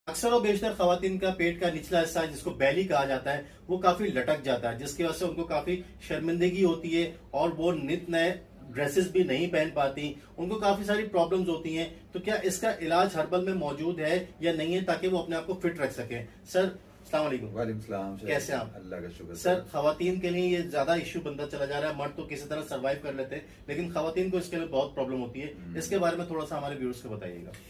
अक्सर और बेशतर खवातीन का पेट का निचला हिस्सा जिसको बैली कहा जाता है वो काफी लटक जाता है, जिसकी वजह से उनको काफी शर्मिंदगी होती है और वो नित नए ड्रेसेस भी नहीं पहन पाती। उनको काफी सारी प्रॉब्लम्स होती हैं। तो क्या इसका इलाज हर्बल में मौजूद है या नहीं है, ताकि वो अपने आप को फिट रख सके? सर अस्सलाम वालेकुम। वालेकुम सलाम। कैसे आप? अल्लाह का शुक्र। सर खवातीन के लिए ये ज्यादा इश्यू बनता चला जा रहा है। मर्द तो किसी तरह सरवाइव कर लेते हैं, लेकिन खवातीन को इसके लिए बहुत प्रॉब्लम होती है। इसके बारे में थोड़ा सा हमारे व्यूअर्स को बताइएगा।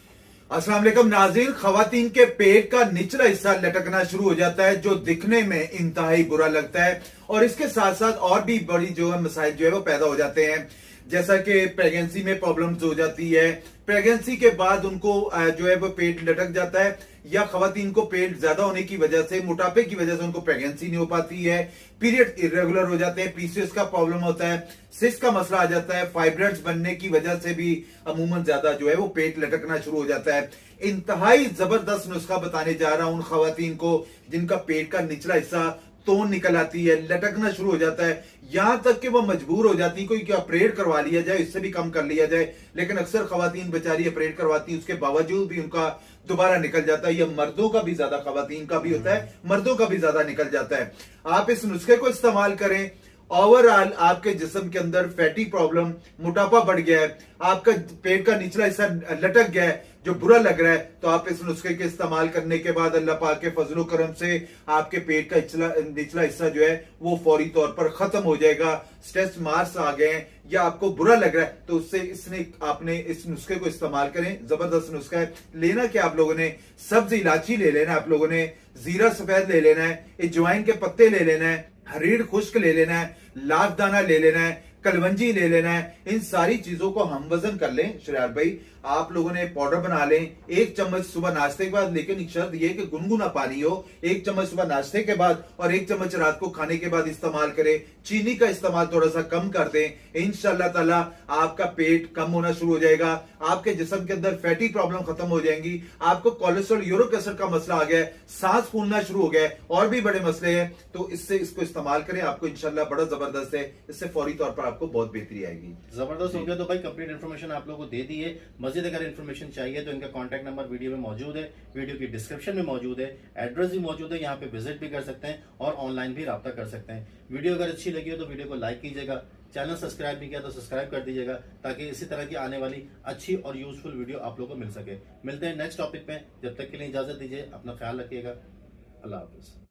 अस्सलाम वालेकुम नाज़रीन, खवातीन के पेट का निचला हिस्सा लटकना शुरू हो जाता है जो दिखने में इंतहाई बुरा लगता है और इसके साथ साथ और भी बड़ी जो है मसाइल जो है वो पैदा हो जाते हैं, जैसा कि प्रेगनेंसी में प्रॉब्लम्स हो जाती है। प्रेगनेंसी के बाद उनको जो है वो पेट लटक जाता है, या खवातीन को पेट ज्यादा होने की वजह से, मोटापे की वजह से उनको प्रेगनेंसी नहीं हो पाती है। पीरियड इरेगुलर हो जाते हैं, पीसीओएस का प्रॉब्लम होता है, सिस्ट का मसला आ जाता है, फाइब्रॉइड्स बनने की वजह से भी अमूमन ज्यादा जो है वो पेट लटकना शुरू हो जाता है। इंतहाई जबरदस्त नुस्खा बताने जा रहा हूं उन खवातीन को जिनका पेट का निचला हिस्सा तोन निकल आती है, लटकना शुरू हो जाता है, यहां तक कि वो मजबूर हो जाती है कोई कि ऑपरेट करवा लिया जाए, इससे भी कम कर लिया जाए। लेकिन अक्सर खवातीन बेचारी ऑपरेट करवाती है, उसके बावजूद भी उनका दोबारा निकल जाता है। यह मर्दों का भी ज्यादा, खवातीन का भी होता है, मर्दों का भी ज्यादा निकल जाता है। आप इस नुस्खे को इस्तेमाल करें। ओवरऑल आपके जिस्म के अंदर फैटी प्रॉब्लम, मोटापा बढ़ गया है, आपका पेट का निचला हिस्सा लटक गया है जो बुरा लग रहा है, तो आप इस नुस्खे के इस्तेमाल करने के बाद अल्लाह पाक के फजलो करम से आपके पेट का निचला हिस्सा जो है वो फौरी तौर पर खत्म हो जाएगा। स्ट्रेस मार्क्स आ गए हैं या आपको बुरा लग रहा है तो उससे आपने इस नुस्खे को इस्तेमाल करें। जबरदस्त नुस्खा है। लेना क्या आप लोगों ने, सब्जी इलायची ले लेना, आप लोगों ने जीरा सफेद ले लेना है, अजवाइन के पत्ते ले लेना है, हरीड़ खुश्क ले लेना है, लाख दाना ले लेना है, कलवंजी ले लेना है। इन सारी चीजों को हम वजन कर लें। शरार भाई, आप लोगों ने पाउडर बना लें, 1 चम्मच सुबह नाश्ते के बाद, लेकिन एक शर्त यह कि गुनगुना पानी हो। 1 चम्मच सुबह नाश्ते के बाद और 1 चम्मच रात को खाने के बाद इस्तेमाल करें। चीनी का इस्तेमाल थोड़ा सा कम कर दें। इंशाअल्लाह ताला आपका पेट कम होना शुरू हो जाएगा, आपके जिस्म के अंदर फैटी प्रॉब्लम खत्म हो जाएंगी, आपको कोलेस्ट्रॉल, यूरिक एसिड का मसला आ गया है, सांस फूलना शुरू हो गया है, और भी बड़े मसले हैं, तो इसको इस्तेमाल करें। आपको इंशाअल्लाह बड़ा जबरदस्त है, इससे फौरी तौर पर आपको बहुत बेहतरी आएगी। जबरदस्त हो गया। तो भाई कंप्लीट इन्फॉर्मेशन आप लोगों को दे दी है। मजीद अगर इन्फॉर्मेशन चाहिए तो इनका कॉन्टैक्ट नंबर वीडियो में मौजूद है, वीडियो की डिस्क्रिप्शन में मौजूद है, एड्रेस भी मौजूद है, यहाँ पे विजिट भी कर सकते हैं और ऑनलाइन भी रब्ता कर सकते हैं। वीडियो अगर अच्छी लगी हो तो वीडियो को लाइक कीजिएगा, चैनल सब्सक्राइब नहीं किया तो सब्सक्राइब कर दीजिएगा, ताकि इसी तरह की आने वाली अच्छी और यूजफुल वीडियो आप लोगों को मिल सके। मिलते हैं नेक्स्ट टॉपिक में, जब तक के लिए इजाजत दीजिए, अपना ख्याल रखिएगा। अल्लाह हाफिज।